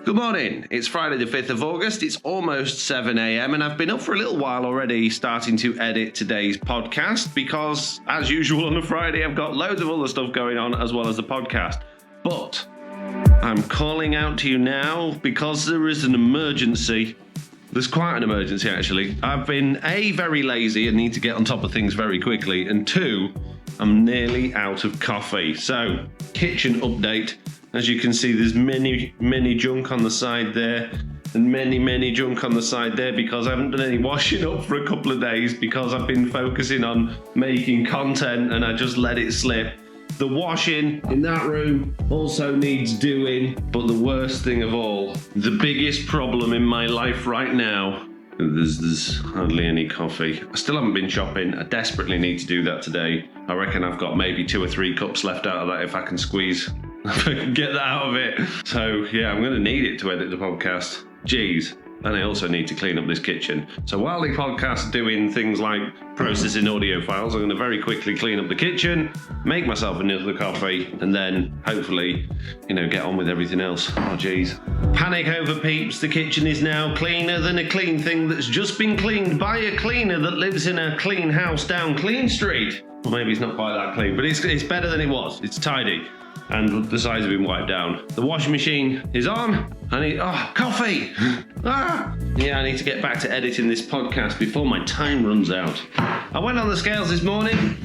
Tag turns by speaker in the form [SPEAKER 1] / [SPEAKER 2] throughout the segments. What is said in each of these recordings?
[SPEAKER 1] Good morning, it's Friday the 5th of August, it's almost 7 a.m. and I've been up for a little while already starting to edit today's podcast because, as usual on a Friday, I've got loads of other stuff going on as well as the podcast. But I'm calling out to you now because there is an emergency. There's quite an emergency actually. I've been A, very lazy and need to get on top of things very quickly, and 2, I'm nearly out of coffee. So, kitchen update. As you can see, there's many junk on the side there and many junk on the side there because I haven't done any washing up for a couple of days because I've been focusing on making content and I just let it slip. The washing in that room also needs doing, but the worst thing of all, the biggest problem in my life right now, there's hardly any coffee. I still haven't been shopping. I desperately need to do that today. I reckon I've got maybe 2 or 3 cups left out of that if I can squeeze. If I can get that out of it. So yeah, I'm going to need it to edit the podcast. Jeez. And I also need to clean up this kitchen. So while the podcast's doing things like processing audio files, I'm going to very quickly clean up the kitchen, make myself another coffee, and then hopefully, get on with everything else. Oh jeez. Panic over, peeps. The kitchen is now cleaner than a clean thing that's just been cleaned by a cleaner that lives in a clean house down Clean Street. Well, maybe it's not quite that clean, but it's better than it was. It's tidy. And the sides have been wiped down. The washing machine is on. I need, coffee! Yeah, I need to get back to editing this podcast before my time runs out. I went on the scales this morning,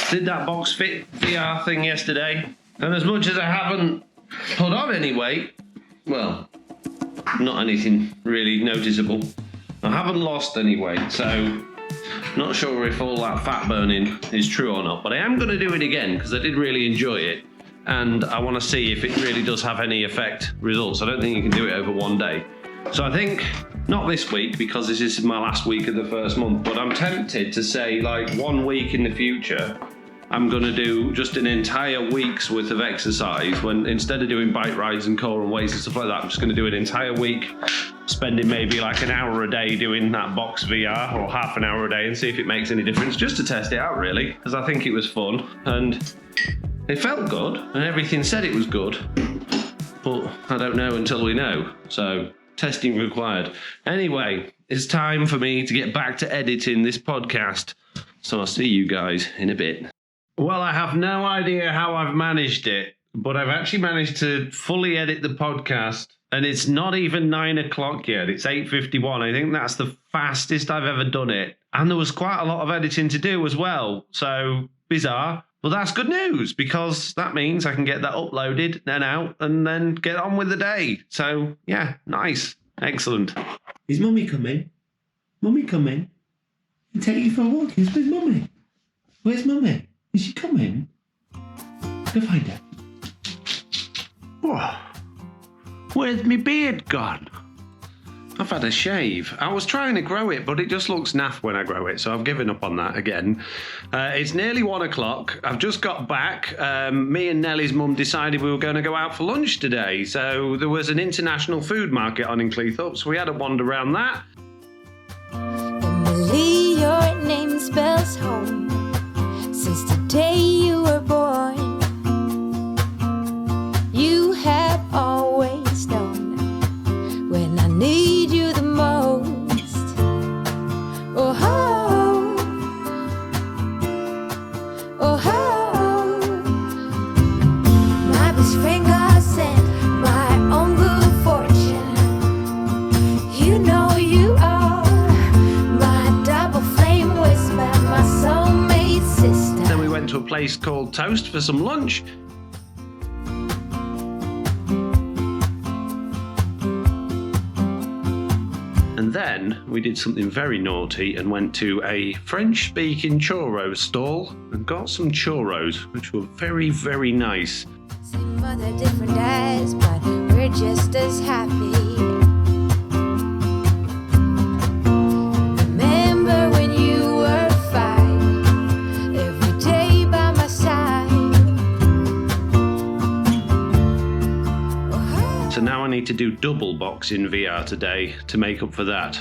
[SPEAKER 1] did that box fit VR thing yesterday, and as much as I haven't put on any weight, well, not anything really noticeable, I haven't lost any weight, so not sure if all that fat burning is true or not, but I am going to do it again because I did really enjoy it and I want to see if it really does have any results. I don't think you can do it over one day. So I think, not this week because this is my last week of the first month, but I'm tempted to say like 1 week in the future, I'm going to do just an entire week's worth of exercise when instead of doing bike rides and core and weights and stuff like that, I'm just going to do an entire week spending maybe like an hour a day doing that box VR or half an hour a day and see if it makes any difference, just to test it out really, because I think it was fun and it felt good and everything said it was good, but I don't know until we know, so testing required. Anyway, it's time for me to get back to editing this podcast, so I'll see you guys in a bit. Well, I have no idea how I've managed it, but I've actually managed to fully edit the podcast. And it's not even 9 o'clock yet. It's 8:51. I think that's the fastest I've ever done it. And there was quite a lot of editing to do as well. So bizarre. But that's good news because that means I can get that uploaded, then out, and then get on with the day. So yeah, nice. Excellent.
[SPEAKER 2] Is Mummy coming? Mummy coming? And take you for a walk? Where's Mummy? Where's Mummy? Is she coming? Go find her.
[SPEAKER 1] Oh. Where's my beard gone? I've had a shave. I was trying to grow it, but it just looks naff when I grow it, so I've given up on that again. It's nearly 1 o'clock. I've just got back. Me and Nellie's mum decided we were going to go out for lunch today, so there was an international food market on in Cleethorpes, so we had a wander around that.
[SPEAKER 3] Emily, your name spells home. Since the day you were born, you have always known when I need you the most. Oh, oh, oh, oh. My best friend God sent my own good fortune. You know you are my double flame whisper, my soulmate sister.
[SPEAKER 1] Then we went to a place called Toast for some lunch. And then we did something very naughty and went to a French-speaking churros stall and got some churros, which were very nice.
[SPEAKER 3] Same mother, different dads, but we're just as happy. Remember when you were 5, every day by my side.
[SPEAKER 1] So now I need to do double box in VR today to make up for that.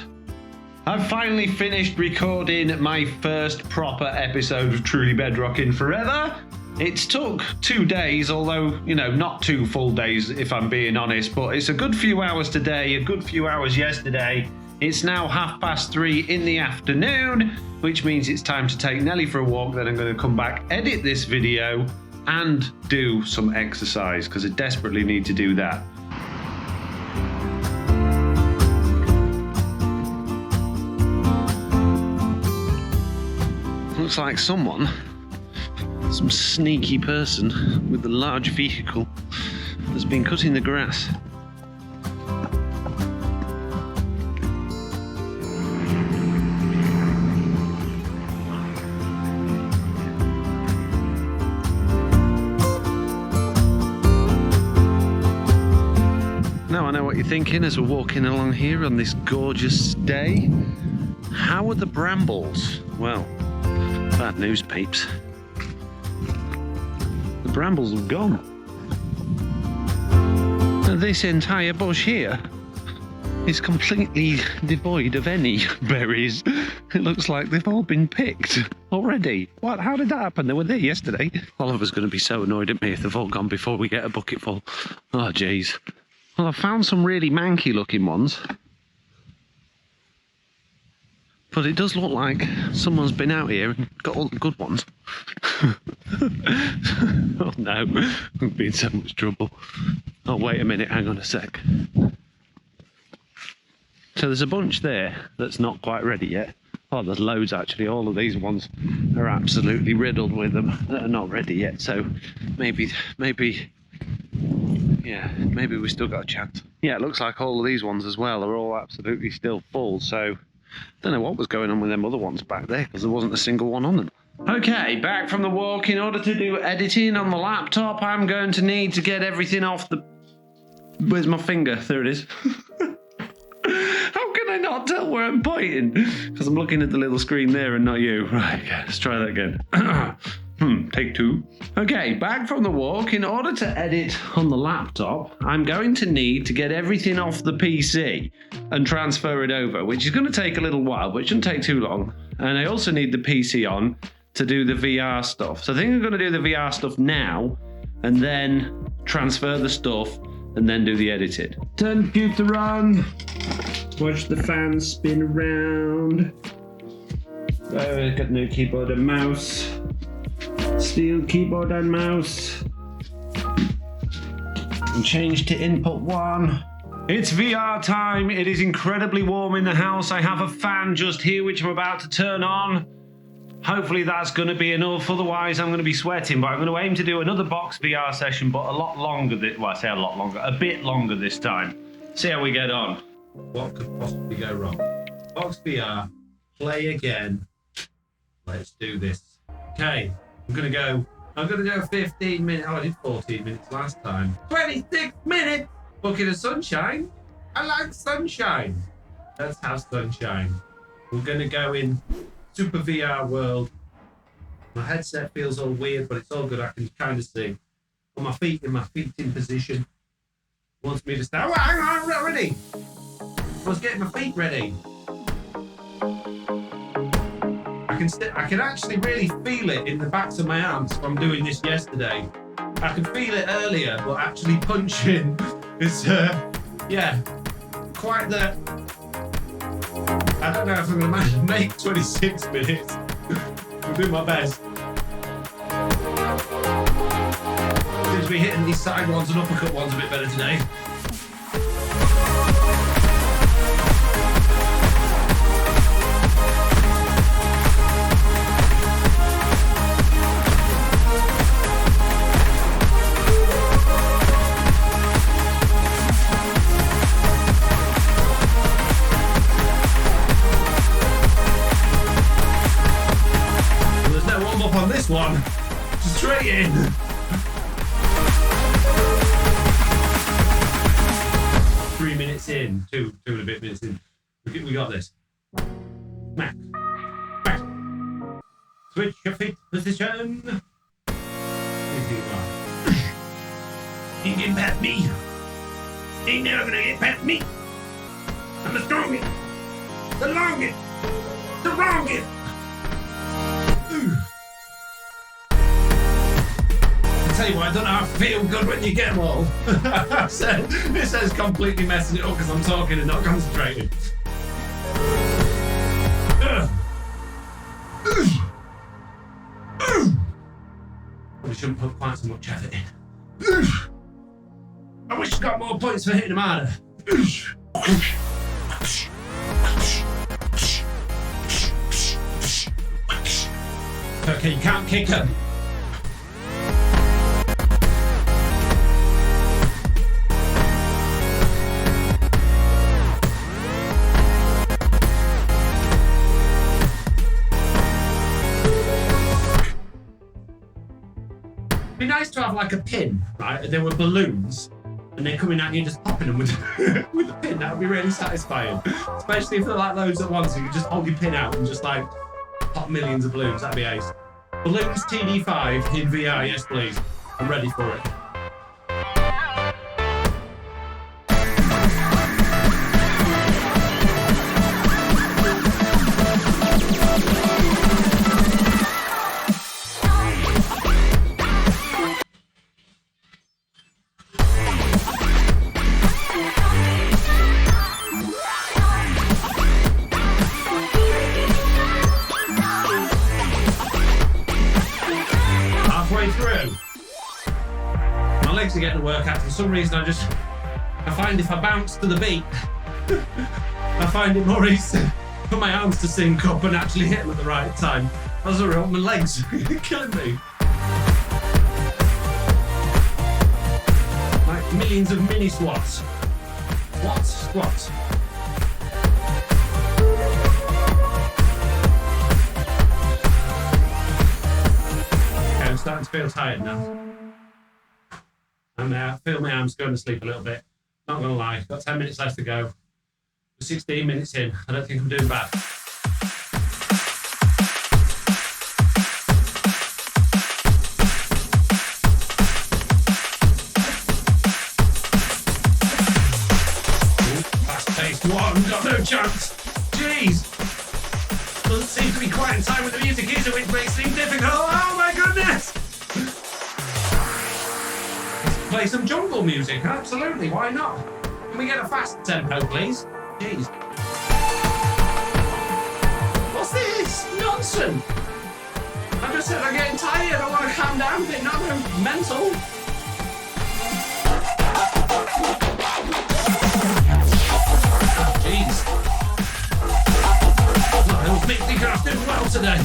[SPEAKER 1] I've finally finished recording my first proper episode of Truly Bedrocking Forever. It took 2 days, although, not 2 full days if I'm being honest, but it's a good few hours today, a good few hours yesterday. It's now 3:30 in the afternoon, which means it's time to take Nelly for a walk. Then I'm going to come back, edit this video, and do some exercise because I desperately need to do that. Looks like some sneaky person with a large vehicle has been cutting the grass. Now I know what you're thinking as we're walking along here on this gorgeous day. How are the brambles? Well, bad news, peeps. The brambles have gone. And this entire bush here is completely devoid of any berries. It looks like they've all been picked already. What? How did that happen? They were there yesterday. Oliver's going to be so annoyed at me if they've all gone before we get a bucket full. Oh, jeez. Well, I found some really manky looking ones. But it does look like someone's been out here and got all the good ones. Oh no, I'm in so much trouble. Oh, wait a minute, hang on a sec. So there's a bunch there that's not quite ready yet. Oh, there's loads actually. All of these ones are absolutely riddled with them that are not ready yet. So maybe we still got a chance. Yeah, it looks like all of these ones as well are all absolutely still full. So don't know what was going on with them other ones back there because there wasn't a single one on them. Okay, back from the walk. In order to do editing on the laptop, I'm going to need to get everything off the... Where's my finger? There it is. How can I not tell where I'm pointing? Because I'm looking at the little screen there and not you. Right, okay, let's try that again. Take 2. Okay, back from the walk. In order to edit on the laptop, I'm going to need to get everything off the PC and transfer it over, which is going to take a little while, but it shouldn't take too long. And I also need the PC on to do the VR stuff. So I think I'm going to do the VR stuff now and then transfer the stuff and then do the editing. Turn the computer on. Watch the fan spin around. Got a new keyboard and mouse. Steel keyboard and mouse. And change to input 1. It's VR time. It is incredibly warm in the house. I have a fan just here which I'm about to turn on. Hopefully that's going to be enough. Otherwise I'm going to be sweating. But I'm going to aim to do another box VR session, but a lot longer. Well, I say a lot longer. A bit longer this time. See how we get on.
[SPEAKER 2] What could possibly go wrong? Box VR. Play again. Let's do this. Okay. I'm going to go 15 minutes. Oh, I did 14 minutes last time. 26 minutes! Bucket of sunshine. I like sunshine. Let's have sunshine. We're going to go in Super VR world. My headset feels all weird, but it's all good. I can kind of see. On my feet, in position. Wants me to start. Oh, hang on, I'm not ready. I was getting my feet ready. I can actually really feel it in the backs of my arms from doing this yesterday. I could feel it earlier, but actually punching is, quite the... I don't know if I'm going to make 26 minutes. I'll do my best. Seems to be hitting these side ones and uppercut ones a bit better today. On this one, straight in. 3 minutes in, two and a bit minutes in. We got this. Smack. Smack. Switch your feet position. He ain't getting past me. He ain't never gonna get past me. I'm the strongest, the longest, the wrongest. tell you what, I don't know how to feel good when you get them all. So, this is completely messing it up because I'm talking and not concentrating. Probably shouldn't put quite so much effort in. I wish I got more points for hitting them harder. Okay, you can't kick them. It'd be nice to have like a pin, right? There were balloons, and they're coming out and you're just popping them with, with a pin. That would be really satisfying. Especially if they're like loads at once, and you just hold your pin out and just like pop millions of balloons. That'd be ace. Balloons TD5 in VR, yes please. I'm ready for it. To get the workout. For some reason I find if I bounce to the beat I find it more easy for my arms to sync up and actually hit them at the right time. As a result, my legs are killing me. Like millions of mini squats. Squats. Okay, I'm starting to feel tired now. I feel my arms going to sleep a little bit. Not going to lie, got 10 minutes left to go. We're 16 minutes in. I don't think I'm doing bad. Fast-paced one, got no chance. Jeez. Doesn't seem to be quite in time with the music either, which makes things difficult. Oh my goodness! Play some jungle music, absolutely, why not? Can we get a fast tempo, please? Jeez. What's this? Nonsense! I just said I'm getting tired, I want to calm down a bit, not go mental. Jeez. I was thinking I was doing well today.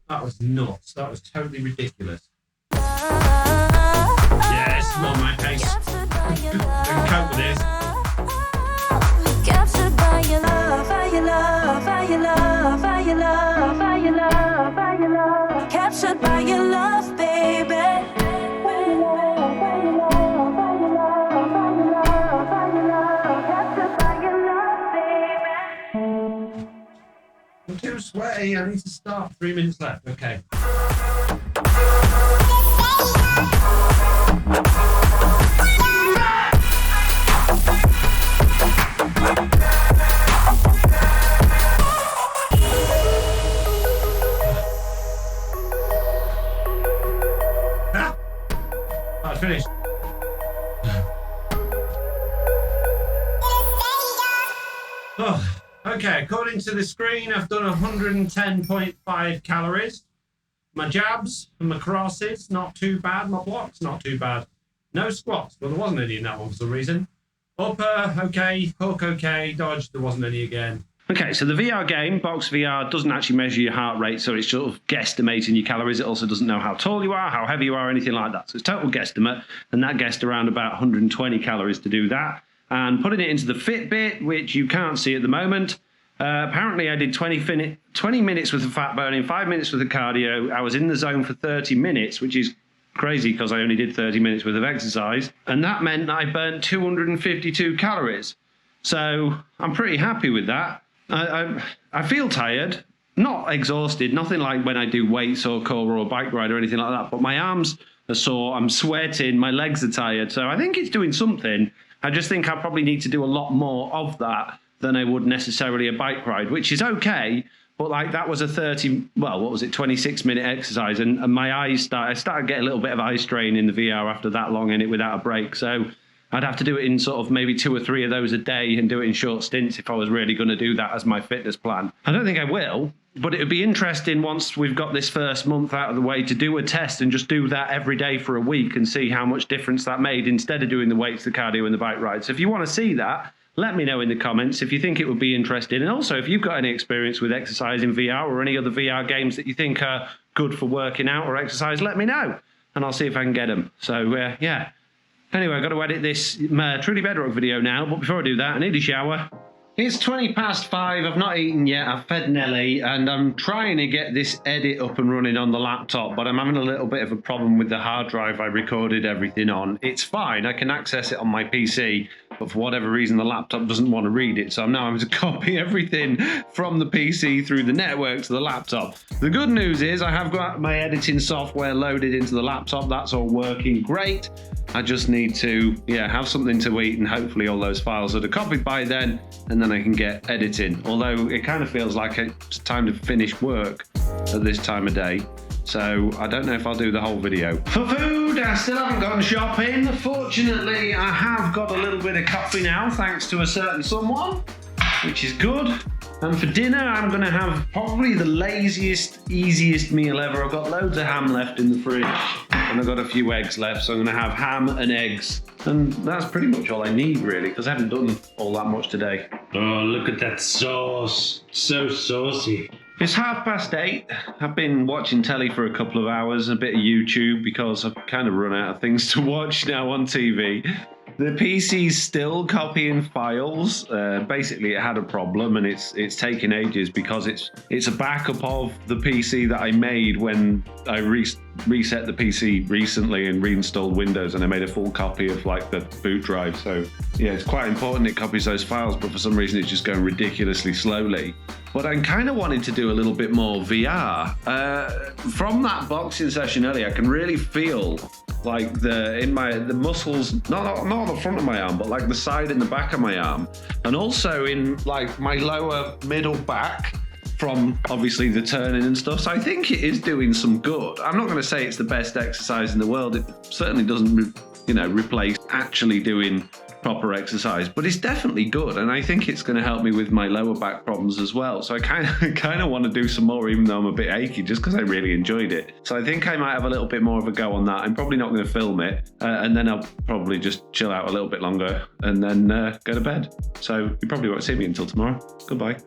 [SPEAKER 2] That was nuts. That was totally ridiculous. Yes, not my pace. I can cope with this.
[SPEAKER 3] Captured by your love, by your love, by your love, by your love, by your love, by your love. Captured by your love, baby.
[SPEAKER 2] I'm too sweaty. I need to start. 3 minutes left. Okay. That's finished. Oh. Okay, according to the screen, I've done 110.5 calories. My jabs and my crosses, not too bad. My blocks, not too bad. No squats. Well, there wasn't any in that one for some reason. Upper, okay. Hook, okay. Dodge, there wasn't any again.
[SPEAKER 1] Okay, so the VR game, Box VR, doesn't actually measure your heart rate, so it's sort of guesstimating your calories. It also doesn't know how tall you are, how heavy you are, anything like that. So it's total guesstimate, and that guessed around about 120 calories to do that. And putting it into the Fitbit, which you can't see at the moment, apparently I did 20 minutes with the fat burning, 5 minutes with the cardio. I was in the zone for 30 minutes, which is crazy because I only did 30 minutes worth of exercise. And that meant that I burned 252 calories. So I'm pretty happy with that. I feel tired, not exhausted, nothing like when I do weights or core or bike ride or anything like that. But my arms are sore, I'm sweating, my legs are tired. So I think it's doing something. I just think I probably need to do a lot more of that than I would necessarily a bike ride, which is okay. But like that was a 26-minute exercise, and my eyes I started getting a little bit of eye strain in the VR after that long in it without a break. So I'd have to do it in sort of maybe 2 or 3 of those a day and do it in short stints if I was really going to do that as my fitness plan. I don't think I will, but it would be interesting once we've got this first month out of the way to do a test and just do that every day for a week and see how much difference that made instead of doing the weights, the cardio and the bike ride. So if you want to see that, let me know in the comments if you think it would be interesting. And also, if you've got any experience with exercise in VR or any other VR games that you think are good for working out or exercise, let me know. And I'll see if I can get them. So, yeah. Anyway, I've got to edit this Truly Bedrock video now. But before I do that, I need a shower. It's 5:20. I've not eaten yet. I've fed Nelly, and I'm trying to get this edit up and running on the laptop, but I'm having a little bit of a problem with the hard drive I recorded everything on. It's fine. I can access it on my PC, but for whatever reason, the laptop doesn't want to read it. So I'm now having to copy everything from the PC through the network to the laptop. The good news is I have got my editing software loaded into the laptop. That's all working great. I just need to, have something to eat, and hopefully all those files are copied by then, and then I can get editing. Although it kind of feels like it's time to finish work at this time of day. So I don't know if I'll do the whole video. For food, I still haven't gone shopping. Fortunately, I have got a little bit of coffee now, thanks to a certain someone, which is good. And for dinner, I'm going to have probably the laziest, easiest meal ever. I've got loads of ham left in the fridge, and I've got a few eggs left, so I'm going to have ham and eggs. And that's pretty much all I need, really, because I haven't done all that much today.
[SPEAKER 4] Oh, look at that sauce. So saucy.
[SPEAKER 1] It's 8:30. I've been watching telly for a couple of hours, a bit of YouTube, because I've kind of run out of things to watch now on TV. The PC's still copying files. Basically, it had a problem, and it's taken ages because it's a backup of the PC that I made when I reset the PC recently and reinstalled Windows, and I made a full copy of like the boot drive. So yeah, it's quite important it copies those files, but for some reason it's just going ridiculously slowly. But I'm kind of wanting to do a little bit more VR. From that boxing session earlier, I can really feel like the muscles, not on the front of my arm, but like the side and the back of my arm, and also in like my lower middle back from obviously the turning and stuff. So I think it is doing some good. I'm not going to say it's the best exercise in the world. It certainly doesn't, replace actually doing proper exercise, but it's definitely good, and I think it's going to help me with my lower back problems as well. So I kind of want to do some more, even though I'm a bit achy, just because I really enjoyed it. So I think I might have a little bit more of a go on that. I'm probably not going to film it, and then I'll probably just chill out a little bit longer and then go to bed. So you probably won't see me until tomorrow. Goodbye.